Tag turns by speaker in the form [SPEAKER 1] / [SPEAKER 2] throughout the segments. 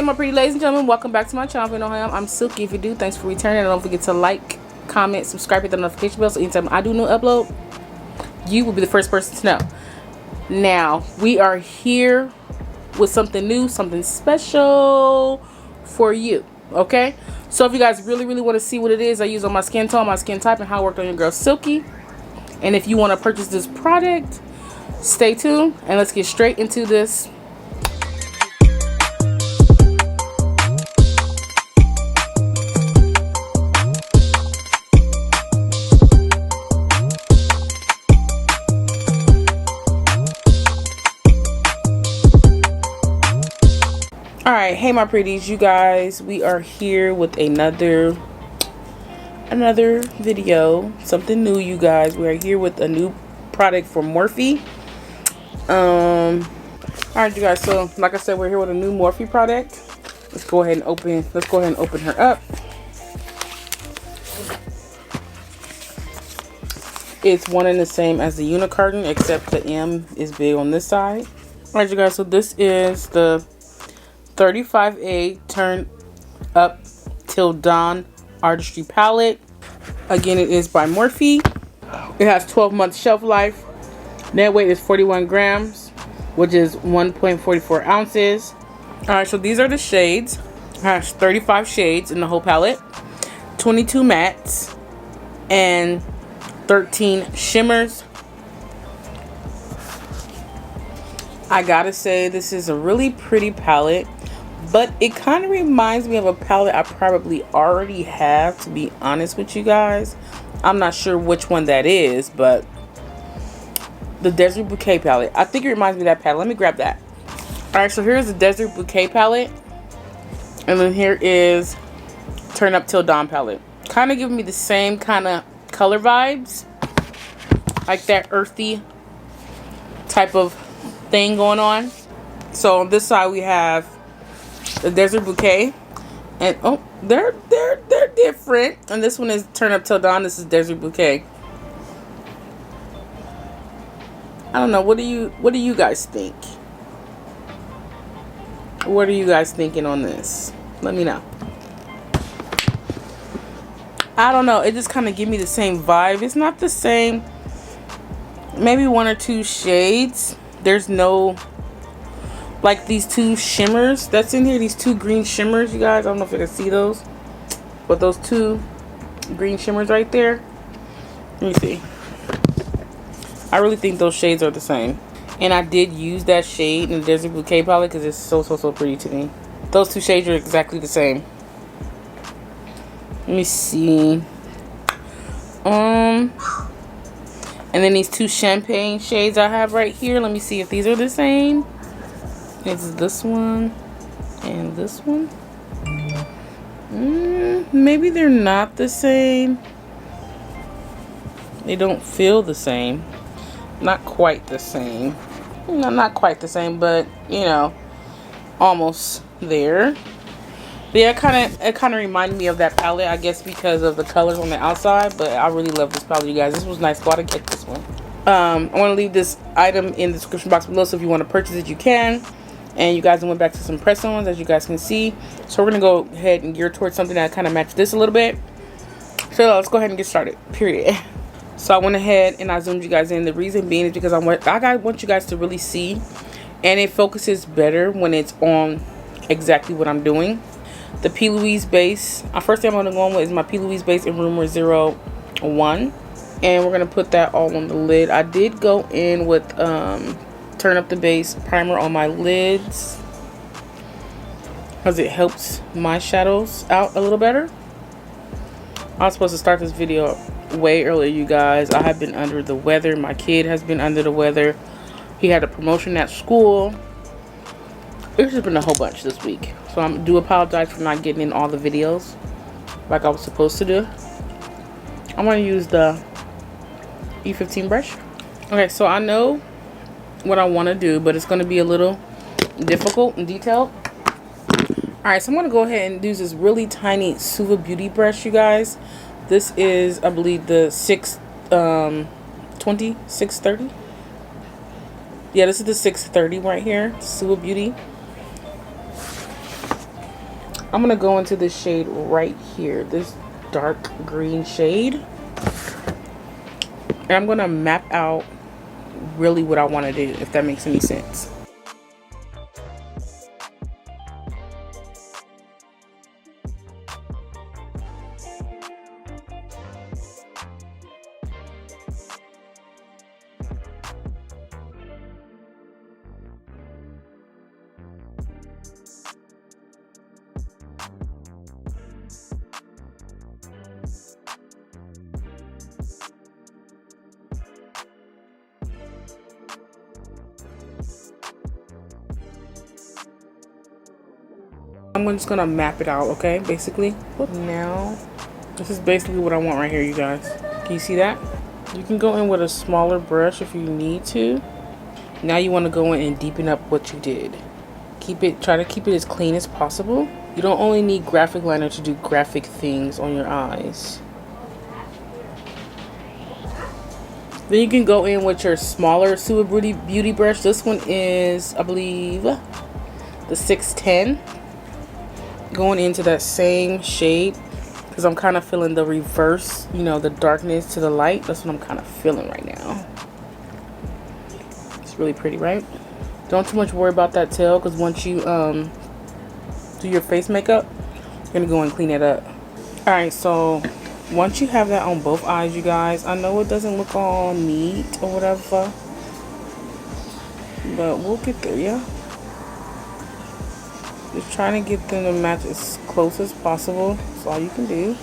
[SPEAKER 1] my pretty ladies and gentlemen, welcome back to my channel. If you know who I am, I'm Silky. If you do, thanks for returning. And don't forget to like, comment, subscribe, hit the notification bell so anytime I do new upload, you will be the first person to know. Now, we are here with something new, something special for you, okay? So if you guys really want to see what it is I use on my skin tone, my skin type, and how it worked on your girl Silky, and if you want to purchase this product, stay tuned and let's get straight into this. Alright, hey my pretties, you guys, we are here with another video, something new, you guys. We are here with a new product from Morphe. Alright, you guys, so like I said, we're here with a new Morphe product. Let's go ahead and open her up. It's one and the same as the unicarton, except the M is big on this side. Alright, you guys, so this is the 35A Turn Up Till Dawn Artistry palette. Again, it is by Morphe. It has 12 months shelf life. Net weight is 41 grams, which is 1.44 ounces. Alright, so these are the shades. It has 35 shades in the whole palette, 22 mattes, and 13 shimmers. I gotta say, this is a really pretty palette, but it kind of reminds me of a palette I probably already have, to be honest with you guys. I'm not sure which one that is, but the Desert Bouquet palette. I think it reminds me of that palette. Let me grab that. Alright, so here's the Desert Bouquet palette. And then here is Turn Up Till Dawn palette. Kind of giving me the same kind of color vibes. Like that earthy type of thing going on. So on this side we have the Desert Bouquet, and oh, they're different. And this one is Turn Up Till Dawn. This is Desert Bouquet. I don't know. What do you guys think? What are you guys thinking on this? Let me know. I don't know. It just kind of give me the same vibe. It's not the same. Maybe one or two shades. There's no, like, these two shimmers that's in here, these two green shimmers, you guys. I don't know if you can see those, but those two green shimmers right there, let me see. I really think those shades are the same, and I did use that shade in the Desert Bouquet palette because it's so pretty to me. Those two shades are exactly the same. Let me see. And then these two champagne shades I have right here. Let me see if these are the same. It's this one and this one. Maybe they're not the same. They don't feel the same. Not quite the same. No, not quite the same, but you know, almost there. But yeah, it kind of reminded me of that palette, I guess, because of the colors on the outside. But I really love this palette, you guys. This was nice. Glad to get this one. I want to leave this item in the description box below, so if you want to purchase it, you can. And you guys went back to some press-ons, as you guys can see. So we're gonna go ahead and gear towards something that kind of matches this a little bit. So let's go ahead and get started. Period. So I went ahead and I zoomed you guys in. The reason being is because I want you guys to really see, and it focuses better when it's on exactly what I'm doing. The P. Louise base. First thing I'm gonna go on with is my P. Louise base in Rumor 01, and we're gonna put that all on the lid. I did go in with Turn Up the Base primer on my lids because it helps my shadows out a little better. I was supposed to start this video way earlier, you guys. I have been under the weather. My kid has been under the weather. He had a promotion at school. It's just been a whole bunch this week, so I do apologize for not getting in all the videos like I was supposed to do. I'm going to use the E15 brush. Okay, so I know what I want to do, but it's going to be a little difficult and detailed. Alright, so I'm going to go ahead and use this really tiny Suva Beauty brush, you guys. This is, I believe, the 630. Yeah, this is the 630 right here. Suva Beauty. I'm gonna go into the shade right here, this dark green shade, and I'm gonna map out really what I want to do, if that makes any sense. I'm just gonna map it out, okay, basically. Now, this is basically what I want right here, you guys. Can you see that? You can go in with a smaller brush if you need to. Now you want to go in and deepen up what you did. Try to keep it as clean as possible. You don't only need graphic liner to do graphic things on your eyes. Then you can go in with your smaller Super Beauty brush. This one is, I believe, the 610. Going into that same shade, because I'm kind of feeling the reverse, you know, the darkness to the light. That's what I'm kind of feeling right now. It's really pretty, right? Don't too much worry about that tail, because once you do your face makeup, you're gonna go and clean it up. All right, so once you have that on both eyes, you guys, I know it doesn't look all neat or whatever, but we'll get there. Yeah, just trying to get them to match as close as possible. That's all you can do.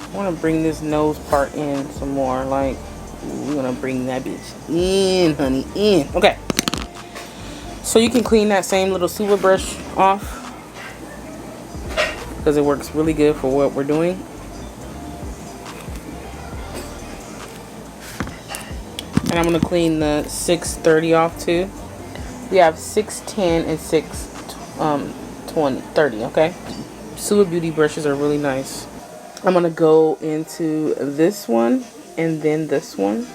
[SPEAKER 1] I want to bring this nose part in some more. Like, we're gonna bring that bitch in, honey, in. Okay, so you can clean that same little Super brush off, because it works really good for what we're doing. And I'm going to clean the 630 off too. We have 610 and 630, okay? Super Beauty brushes are really nice. I'm going to go into this one and then this one.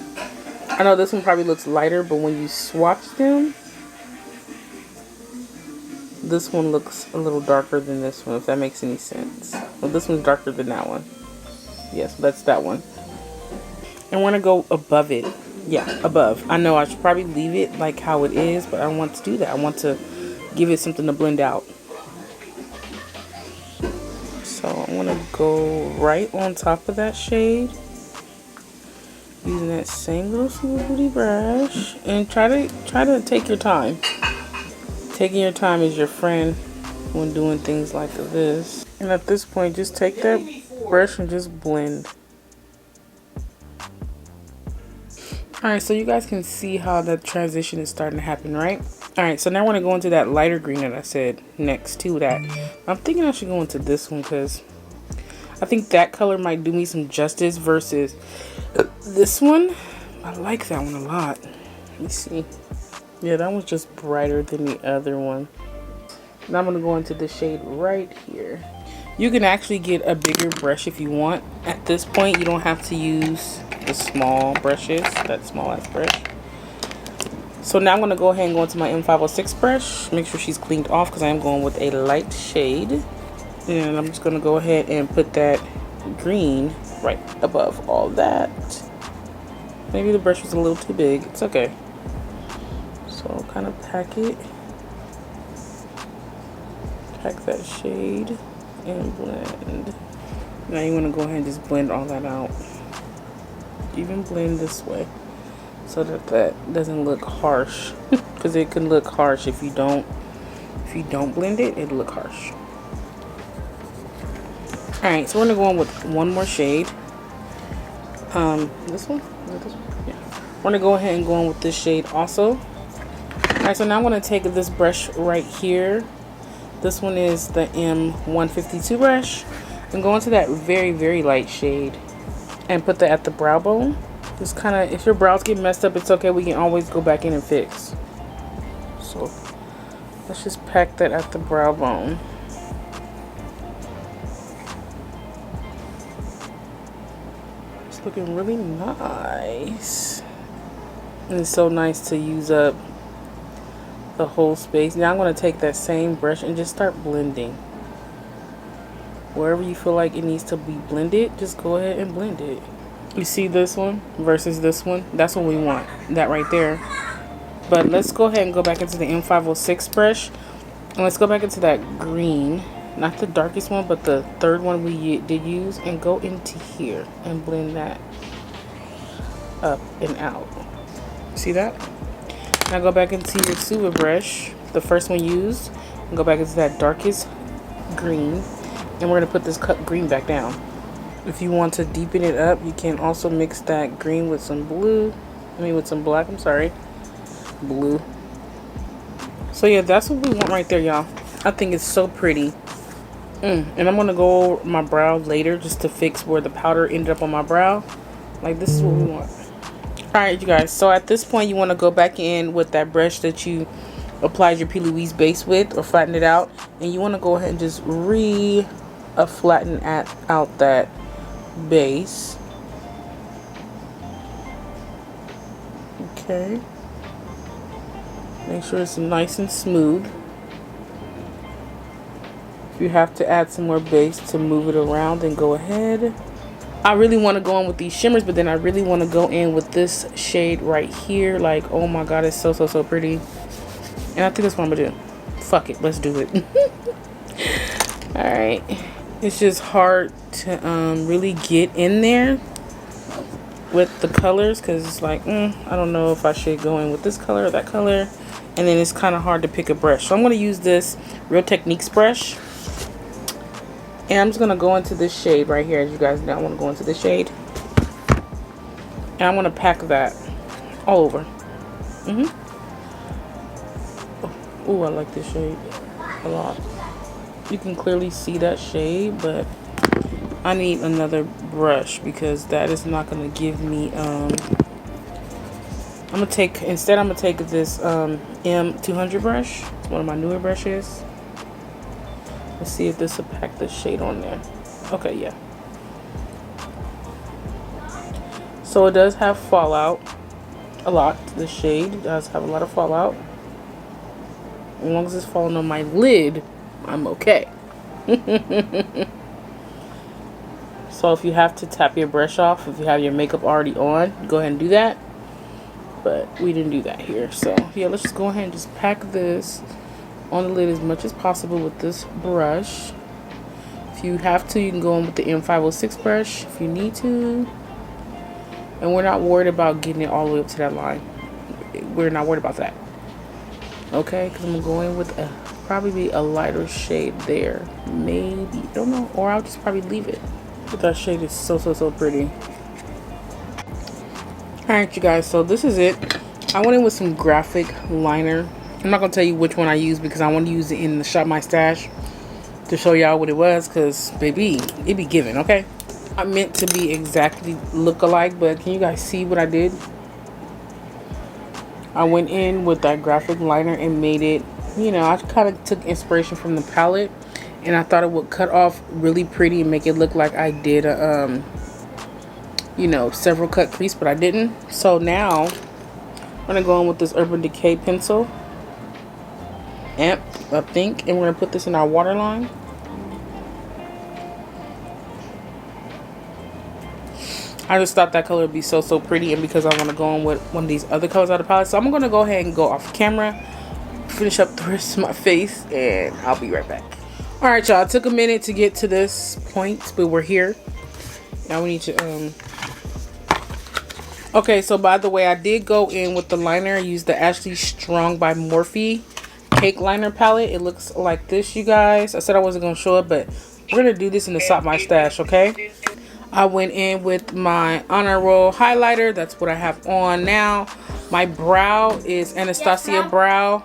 [SPEAKER 1] I know this one probably looks lighter, but when you swatch them, this one looks a little darker than this one, if that makes any sense. Well, this one's darker than that one. Yes, that's that one. And we're going to go above it. Yeah, above. I know I should probably leave it like how it is, but I don't want to do that. I want to give it something to blend out. So I'm going to go right on top of that shade, using that same little Super Beauty brush, and try to take your time. Taking your time is your friend when doing things like this. And at this point, just take that brush and just blend. Alright, so you guys can see how the transition is starting to happen, right? Alright, so now we're going to go into that lighter green that I said next to that. I'm thinking I should go into this one, because I think that color might do me some justice versus this one. I like that one a lot. Let me see. Yeah, that one's just brighter than the other one. Now I'm going to go into the shade right here. You can actually get a bigger brush if you want. At this point, you don't have to use the small brushes, that small ass brush. So now I'm going to go ahead and go into my M506 brush. Make sure she's cleaned off, because I am going with a light shade. And I'm just going to go ahead and put that green right above all that. Maybe the brush was a little too big. It's okay. So kind of pack that shade and blend. Now you want to go ahead and just blend all that out. Even blend this way, so that doesn't look harsh, because it can look harsh if you don't blend it. It'll look harsh. All right, so we're gonna go on with one more shade. This one? Is it this one? Yeah. We're gonna go ahead and go on with this shade also. All right, so now I'm gonna take this brush right here. This one is the M152 brush, and go into that very, very light shade and put that at the brow bone. Just kind of, if your brows get messed up, it's okay. We can always go back in and fix. So let's just pack that at the brow bone. It's looking really nice. And it's so nice to use up the whole space. Now I'm going to take that same brush and just start blending. Wherever you feel like it needs to be blended, just go ahead and blend it. You see this one versus this one? That's what we want, that right there. But let's go ahead and go back into the M506 brush. And let's go back into that green. Not the darkest one, but the third one we did use. And go into here and blend that up and out. See that? Now go back into your Suva brush, the first one used. And go back into that darkest green. And we're going to put this cut green back down. If you want to deepen it up, you can also mix that green with some blue. With some black, I'm sorry. Blue. So yeah, that's what we want right there, y'all. I think it's so pretty. And I'm going to go over my brow later just to fix where the powder ended up on my brow. Like, this is what we want. Alright, you guys. So at this point, you want to go back in with that brush that you applied your P. Louise base with, or flatten it out. And you want to go ahead and just flatten out that base. Okay. Make sure it's nice and smooth. If you have to add some more base to move it around, then go ahead. I really want to go in with these shimmers, but then I really want to go in with this shade right here. Like, oh my god, it's so pretty. And I think that's what I'm gonna do. Fuck it, let's do it. Alright. It's just hard to really get in there with the colors, because it's like, I don't know if I should go in with this color or that color. And then it's kind of hard to pick a brush. So I'm going to use this Real Techniques brush. And I'm just going to go into this shade right here. As you guys know, I want to go into this shade. And I'm going to pack that all over. Oh, I like this shade a lot. You can clearly see that shade, but I need another brush because that is not going to give me... I'm gonna take this M200 brush. It's one of my newer brushes. Let's see if this will pack the shade on there. Okay, yeah. So it does have fallout a lot. This shade does have a lot of fallout. As long as it's falling on my lid, I'm okay. So if you have to tap your brush off, if you have your makeup already on, go ahead and do that. But we didn't do that here. So yeah, let's just go ahead and just pack this on the lid as much as possible with this brush. If you have to, you can go in with the M506 brush if you need to. And we're not worried about getting it all the way up to that line. We're not worried about that. Okay, because I'm going with probably a lighter shade there. Maybe, don't know. Or I'll just probably leave it. But that shade is so pretty. Alright, you guys, so this is it. I went in with some graphic liner. I'm not going to tell you which one I used because I want to use it in the Shop My Stash to show y'all what it was, because, baby, it be giving, okay? I meant to be exactly look-alike, but can you guys see what I did? I went in with that graphic liner and made it, you know, I kind of took inspiration from the palette, and I thought it would cut off really pretty and make it look like I did a, you know, several cut crease, but I didn't. So now I'm gonna go in with this Urban Decay pencil, Amp, I think, and we're gonna put this in our waterline. I just thought that color would be so pretty, and because I want to go in with one of these other colors out of the palette, so I'm gonna go ahead and go off camera, finish up the rest of my face, and I'll be right back. All right, y'all, it took a minute to get to this point, but we're here. Now we need to okay, so by the way, I did go in with the liner. I used the Ashley Strong by Morphe Cake Liner palette. It looks like this, you guys. I said I wasn't going to show it, but we're going to do this in the Shop My Stash, okay? I went in with my Honor Roll highlighter. That's what I have on now. My brow is Anastasia Brow.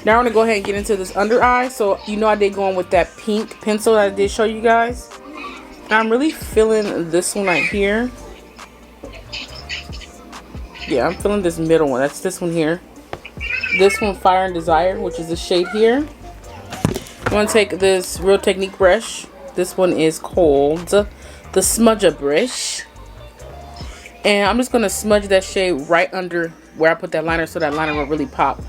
[SPEAKER 1] Now I'm going to go ahead and get into this under eye. So, you know, I did go in with that pink pencil that I did show you guys. I'm really feeling this one right here. Yeah, I'm feeling this middle one. That's this one here. This one, Fire and Desire, which is the shade here. I'm going to take this Real Technique brush. This one is called the Smudger brush. And I'm just going to smudge that shade right under where I put that liner so that liner will really pop.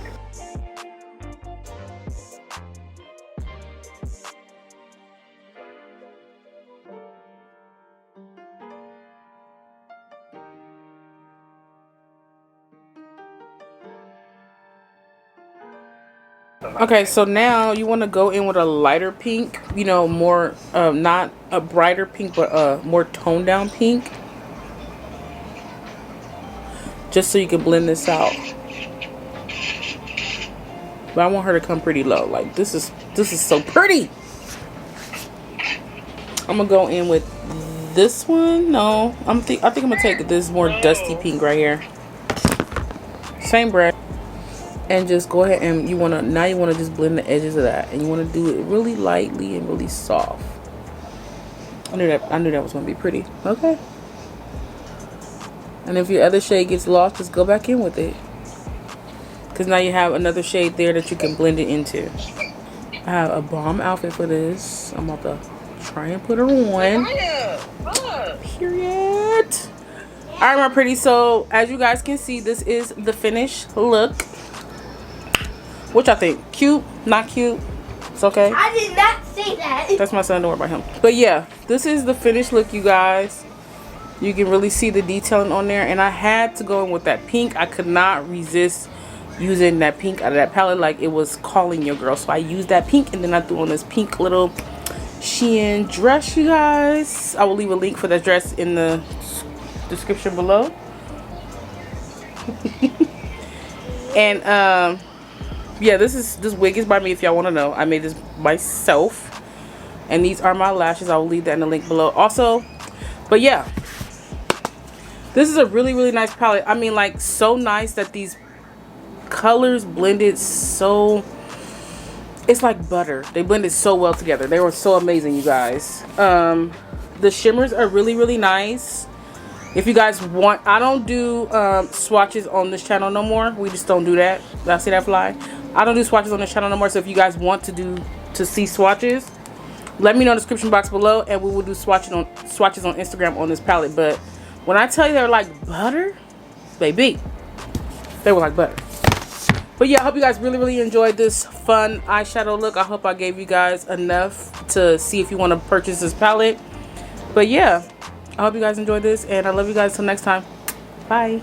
[SPEAKER 1] Okay, so now you want to go in with a lighter pink, you know, more, not a brighter pink, but a more toned down pink. Just so you can blend this out. But I want her to come pretty low. Like, this is so pretty. I'm gonna go in with this one. No, I think I'm gonna take this more dusty pink right here. Same brush. And just go ahead and you wanna just blend the edges of that, and you wanna do it really lightly and really soft. I knew that was gonna be pretty. Okay. And if your other shade gets lost, just go back in with it, because now you have another shade there that you can blend it into. I have a bomb outfit for this. I'm about to try and put her on. Period. All right, my pretty. So as you guys can see, this is the finished look. Which I think cute, not cute. It's okay.
[SPEAKER 2] I did not say that.
[SPEAKER 1] That's my son. Don't worry about him. But yeah, this is the finished look, you guys. You can really see the detailing on there, and I had to go in with that pink. I could not resist using that pink out of that palette, like it was calling your girl. So I used that pink, and then I threw on this pink little Shein dress, you guys. I will leave a link for that dress in the description below. And yeah, this wig is by me, if y'all want to know. I made this myself, and these are my lashes. I will leave that in the link below also. But yeah, this is a really, really nice palette. I mean, like, so nice that these colors blended so, it's like butter. They blended so well together. They were so amazing, you guys. The shimmers are really, really nice. If you guys want, I don't do swatches on this channel no more. We just don't do that. Did I see that fly? I don't do swatches on this channel no more. So if you guys want to see swatches, let me know in the description box below, and we will do swatches on Instagram on this palette. But when I tell you they're like butter, baby, they were like butter. But yeah, I hope you guys really, really enjoyed this fun eyeshadow look. I hope I gave you guys enough to see if you want to purchase this palette. But yeah, I hope you guys enjoyed this, and I love you guys till next time. Bye.